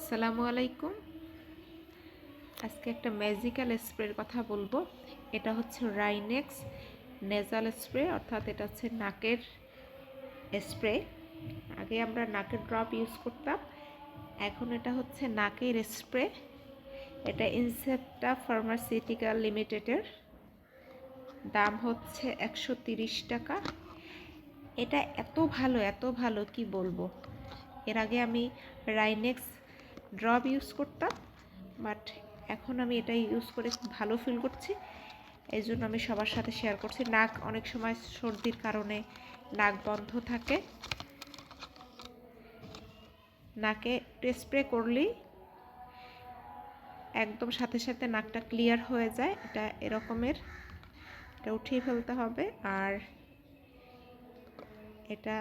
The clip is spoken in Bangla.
আসসালামু আলাইকুম। আজকে একটা ম্যাজিক্যাল স্প্রের কথা বলবো। এটা হচ্ছে রাইনেক্স নেজাল স্প্রে, অর্থাৎ এটা হচ্ছে নাকের স্প্রে। আগে আমরা নাকের ড্রপ ইউজ করতাম, এখন এটা হচ্ছে নাকের স্প্রে। এটা ইনসেপ্টা ফার্মাসিউটিক্যাল লিমিটেডের, দাম হচ্ছে 130 টাকা। এটা এত ভালো কি বলবো। এর আগে আমি রাইনেক্স ড্রপ ইউজ করতাম, বাট এখন আমি এটা ইউজ করে খুব ভালো ফিল করছি। এই জন্য আমি সবার সাথে শেয়ার করছি। নাক অনেক সময় সর্দির কারণে নাক বন্ধ থাকে, নাকে স্প্রে করলেই একদম সাথে সাথে নাকটা ক্লিয়ার হয়ে যায়। এটা এরকমের, এটা উঠিয়ে ফেলতে হবে। আর এটা